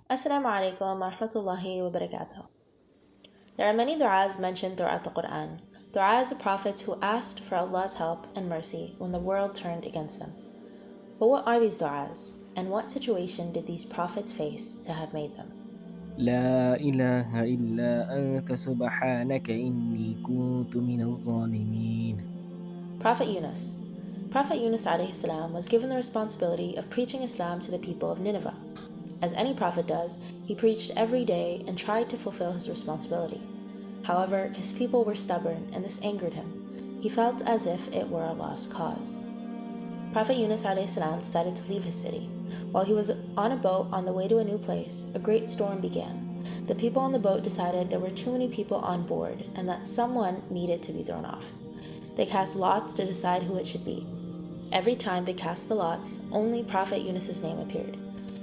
Assalamu alaikum wa rahmatullahi wa barakatuh. There are many du'as mentioned throughout the Quran. Du'a is a prophet who asked for Allah's help and mercy when the world turned against them. But what are these du'as, and what situation did these prophets face to have made them? لا إله إلا أنت سبحانك إني كنت من الظالمين. Prophet Yunus. Prophet Yunus alayhi salam was given the responsibility of preaching Islam to the people of Nineveh. As any prophet does, he preached every day and tried to fulfill his responsibility. However, his people were stubborn, and this angered him. He felt as if it were a lost cause. Prophet Yunus alayhi salam decided to leave his city. While he was on a boat on the way to a new place, a great storm began. The people on the boat decided there were too many people on board and that someone needed to be thrown off. They cast lots to decide who it should be. Every time they cast the lots, only Prophet Yunus's name appeared.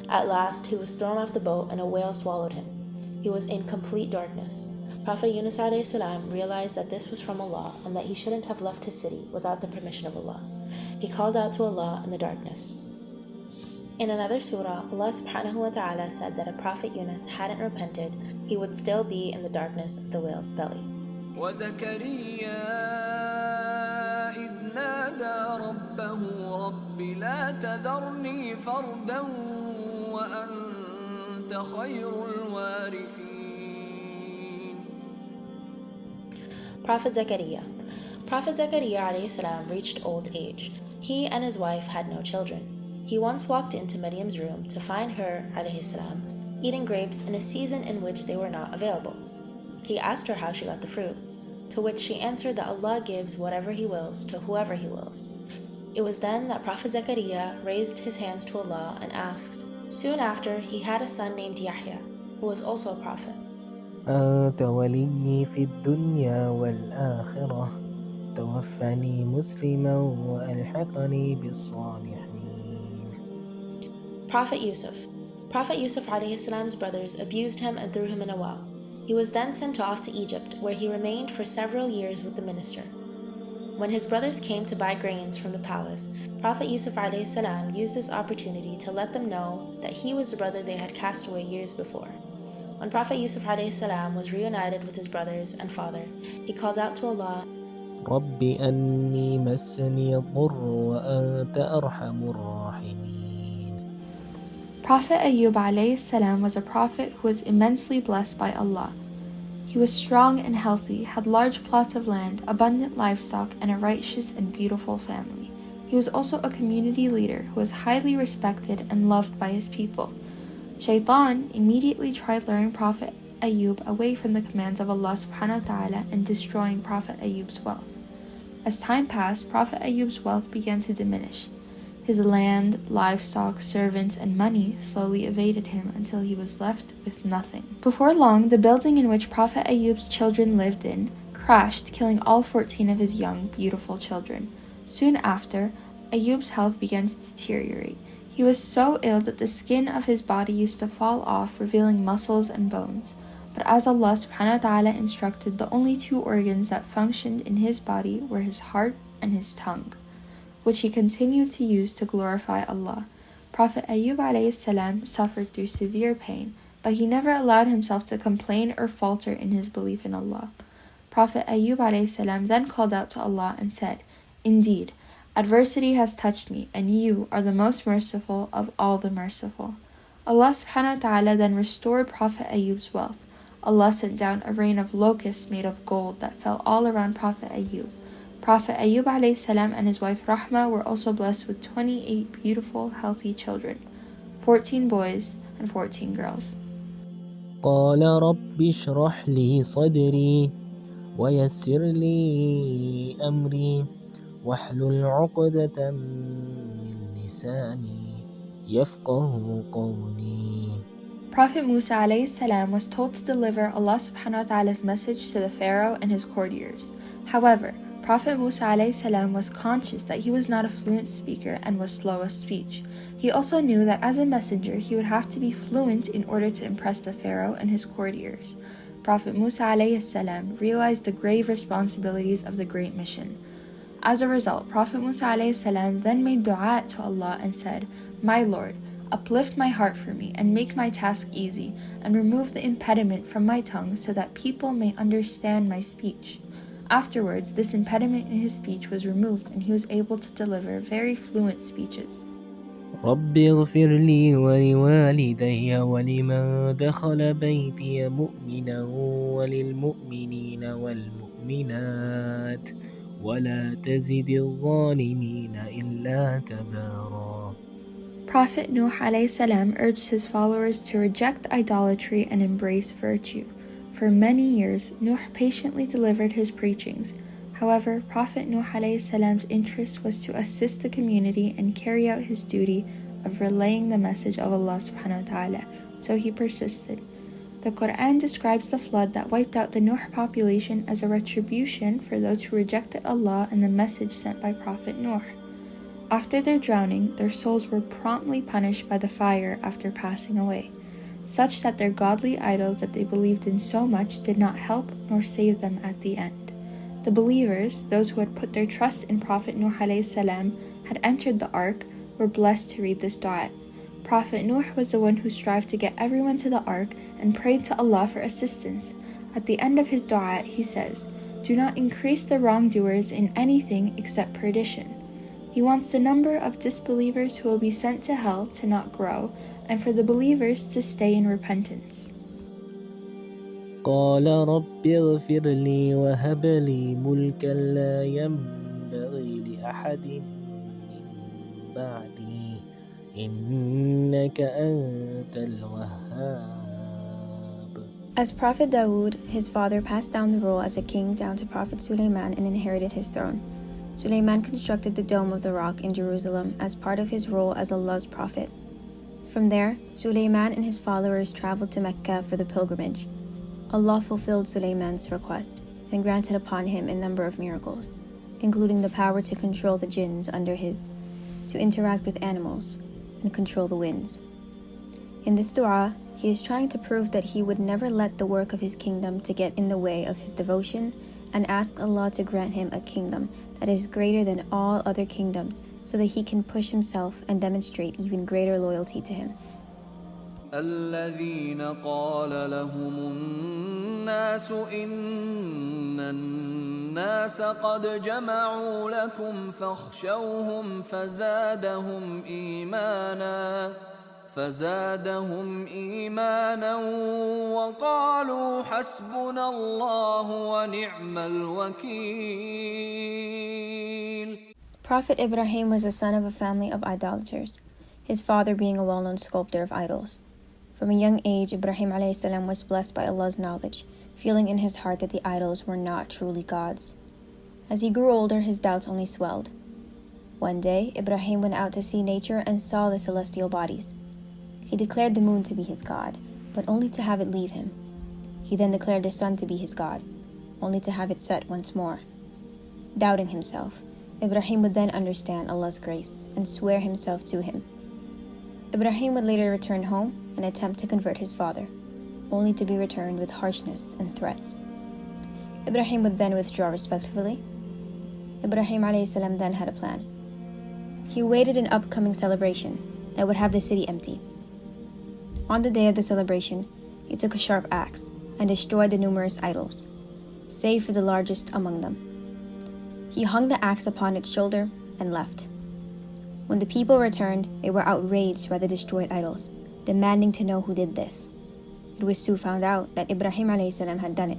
At last, he was thrown off the boat and a whale swallowed him. He was in complete darkness. Prophet Yunus alayhi salam realized that this was from Allah and that he shouldn't have left his city without the permission of Allah. He called out to Allah in the darkness. In another surah, Allah subhanahu wa ta'ala said that if Prophet Yunus hadn't repented, he would still be in the darkness of the whale's belly. إذ نادى ربه رب لا تذرني فردا وأنت خير الوارثين. Prophet Zakaria. Prophet Zakaria alayhi salam reached old age. He and his wife had no children. He once walked into Maryam's room to find her alayhi salam eating grapes in a season in which they were not available. He asked her how she got the fruit, to which she answered that Allah gives whatever He wills to whoever He wills. It was then that Prophet Zakaria raised his hands to Allah and asked. Soon after, he had a son named Yahya, who was also a prophet. أنت ولي في الدنيا والآخرة توفني مسلما وألحقني بالصالحين. Prophet Yusuf. Prophet Yusuf alayhi salam's brothers abused him and threw him in a well. He was then sent off to Egypt, where he remained for several years with the minister. When his brothers came to buy grains from the palace, Prophet Yusuf alayhi salam used this opportunity to let them know that he was the brother they had cast away years before. When Prophet Yusuf alayhi salam was reunited with his brothers and father, he called out to Allah, رب أني مسني الضر وأنت أرحم الراحمين. Prophet Ayyub alayhi salam was a prophet who was immensely blessed by Allah. He was strong and healthy, had large plots of land, abundant livestock, and a righteous and beautiful family. He was also a community leader who was highly respected and loved by his people. Shaitan immediately tried luring Prophet Ayyub away from the commands of Allah subhanahu wa ta'ala and destroying Prophet Ayyub's wealth. As time passed, Prophet Ayyub's wealth began to diminish. His land, livestock, servants, and money slowly evaded him until he was left with nothing. Before long, the building in which Prophet Ayyub's children lived in crashed, killing all 14 of his young, beautiful children. Soon after, Ayyub's health began to deteriorate. He was so ill that the skin of his body used to fall off, revealing muscles and bones. But as Allah subhanahu wa ta'ala instructed, the only two organs that functioned in his body were his heart and his tongue, which he continued to use to glorify Allah. Prophet Ayyub alayhi salam suffered through severe pain, but he never allowed himself to complain or falter in his belief in Allah. Prophet Ayyub alayhi salam then called out to Allah and said, "Indeed, adversity has touched me, and you are the most merciful of all the merciful." Allah subhanahu wa ta'ala then restored Prophet Ayyub's wealth. Allah sent down a rain of locusts made of gold that fell all around Prophet Ayyub. Prophet Ayyub alayhi salam and his wife Rahma were also blessed with 28 beautiful, healthy children, 14 boys and 14 girls. قال رب اشرح لي صدري ويسر لي أمري واحلل عقدة من لساني يفقه قولي. Prophet Musa alayhi salam was told to deliver Allah subhanahu wa ta'ala's message to the Pharaoh and his courtiers. However, Prophet Musa alayhi salam was conscious that he was not a fluent speaker and was slow of speech. He also knew that as a messenger he would have to be fluent in order to impress the Pharaoh and his courtiers. Prophet Musa alayhi salam realized the grave responsibilities of the great mission. As a result, Prophet Musa alayhi salam then made dua to Allah and said, "My Lord, uplift my heart for me and make my task easy, and remove the impediment from my tongue so that people may understand my speech. Afterwards, this impediment in his speech was removed and he was able to deliver very fluent speeches. رب اغفر لي ولوالدي ولمن دخل بيتي مؤمنا وللمؤمنين والمؤمنات ولا تزد الظالمين إلا تبارا. Prophet Nuh ﷺ urged his followers to reject idolatry and embrace virtue. For many years, Nuh patiently delivered his preachings. However, Prophet Nuh ﷺ's interest was to assist the community and carry out his duty of relaying the message of Allah subhanahu wa ta'ala, so he persisted. The Quran describes the flood that wiped out the Nuh population as a retribution for those who rejected Allah and the message sent by Prophet Nuh. After their drowning, their souls were promptly punished by the fire after passing away, such that their godly idols that they believed in so much did not help nor save them at the end. The believers, those who had put their trust in Prophet Nuh ﷺ, had entered the ark, were blessed to read this dua. Prophet Nuh was the one who strived to get everyone to the ark and prayed to Allah for assistance. At the end of his dua, he says, "Do not increase the wrongdoers in anything except perdition." He wants the number of disbelievers who will be sent to hell to not grow, and for the believers to stay in repentance. قال رب اغفر لي وهب لي ملكا لا ينبغي لأحد من بعدي إنك أنت الوهاب. As Prophet Dawood, his father passed down the role as a king down to Prophet Suleiman and inherited his throne. Suleiman constructed the Dome of the Rock in Jerusalem as part of his role as Allah's prophet. From there, Suleiman and his followers traveled to Mecca for the pilgrimage. Allah fulfilled Suleiman's request and granted upon him a number of miracles, including the power to control the jinns under his, to interact with animals, and control the winds. In this dua, he is trying to prove that he would never let the work of his kingdom to get in the way of his devotion, and ask Allah to grant him a kingdom that is greater than all other kingdoms, so that he can push himself and demonstrate even greater loyalty to him. الذين قال لهم الناس إن الناس قد جمعوا لكم فاخشوهم فزادهم إيمانا وقالوا حسبنا الله ونعم الوكيل. Prophet Ibrahim was the son of a family of idolaters, his father being a well-known sculptor of idols. From a young age, Ibrahim a.s. was blessed by Allah's knowledge, feeling in his heart that the idols were not truly gods. As he grew older, his doubts only swelled. One day, Ibrahim went out to see nature and saw the celestial bodies. He declared the moon to be his god, but only to have it leave him. He then declared the sun to be his god, only to have it set once more. Doubting himself, Ibrahim would then understand Allah's grace and swear himself to him. Ibrahim would later return home and attempt to convert his father, only to be returned with harshness and threats. Ibrahim would then withdraw respectfully. Ibrahim a.s. then had a plan. He awaited an upcoming celebration that would have the city empty. On the day of the celebration, he took a sharp axe and destroyed the numerous idols, save for the largest among them. He hung the axe upon its shoulder and left. When the people returned, they were outraged by the destroyed idols, demanding to know who did this. It was soon found out that Ibrahim a.s. had done it,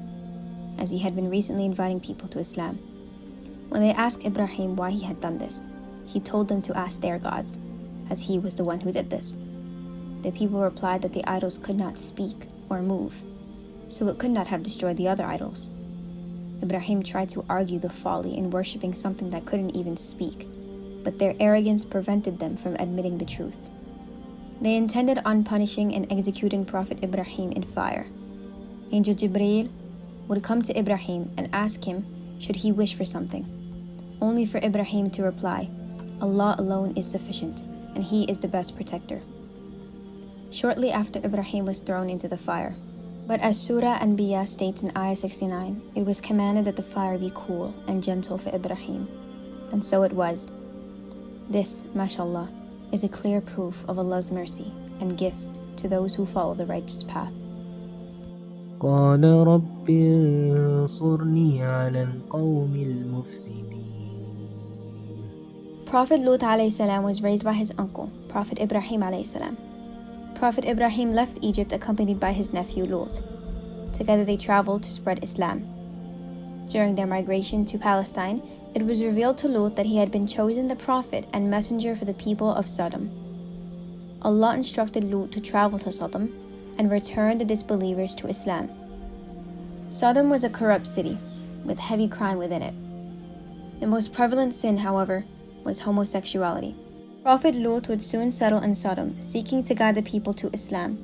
as he had been recently inviting people to Islam. When they asked Ibrahim why he had done this, he told them to ask their gods, as he was the one who did this. The people replied that the idols could not speak or move, so it could not have destroyed the other idols. Ibrahim tried to argue the folly in worshipping something that couldn't even speak, but their arrogance prevented them from admitting the truth. They intended on punishing and executing Prophet Ibrahim in fire. Angel Jibreel would come to Ibrahim and ask him should he wish for something, only for Ibrahim to reply, Allah alone is sufficient, and He is the best protector. Shortly after, Ibrahim was thrown into the fire. But as Surah Anbiya states in Ayah 69, it was commanded that the fire be cool and gentle for Ibrahim. And so it was. This, mashallah, is a clear proof of Allah's mercy and gifts to those who follow the righteous path. قال رب انصرني على القوم المفسدين. Prophet Lut alayhi salam was raised by his uncle, Prophet Ibrahim alayhi salam. Prophet Ibrahim left Egypt accompanied by his nephew Lut. Together they traveled to spread Islam. During their migration to Palestine, it was revealed to Lut that he had been chosen the prophet and messenger for the people of Sodom. Allah instructed Lut to travel to Sodom and return the disbelievers to Islam. Sodom was a corrupt city with heavy crime within it. The most prevalent sin, however, was homosexuality. Prophet Lut would soon settle in Sodom, seeking to guide the people to Islam.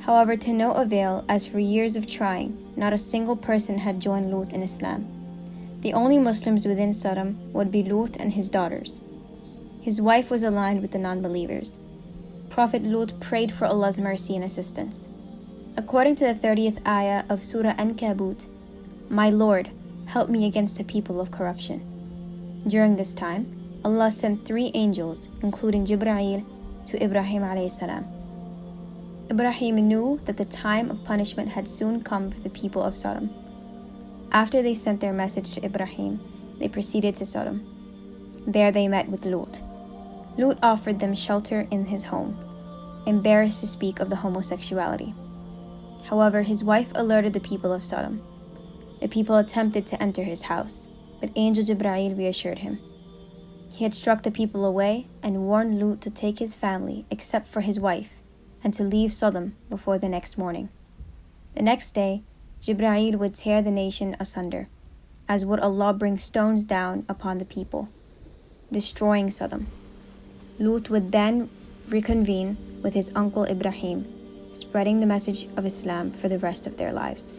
However, to no avail, as for years of trying, not a single person had joined Lut in Islam. The only Muslims within Sodom would be Lut and his daughters. His wife was aligned with the non-believers. Prophet Lut prayed for Allah's mercy and assistance. According to the 30th ayah of Surah Ankabut, "My Lord, help me against the people of corruption." During this time, Allah sent 3 angels, including Jibreel, to Ibrahim alayhi salam. Ibrahim knew that the time of punishment had soon come for the people of Sodom. After they sent their message to Ibrahim, they proceeded to Sodom. There they met with Lut. Lut offered them shelter in his home, embarrassed to speak of the homosexuality. However, his wife alerted the people of Sodom. The people attempted to enter his house, but Angel Jibreel reassured him. He had struck the people away and warned Lut to take his family except for his wife and to leave Sodom before the next morning. The next day, Jibreel would tear the nation asunder, as would Allah bring stones down upon the people, destroying Sodom. Lut would then reconvene with his uncle Ibrahim, spreading the message of Islam for the rest of their lives.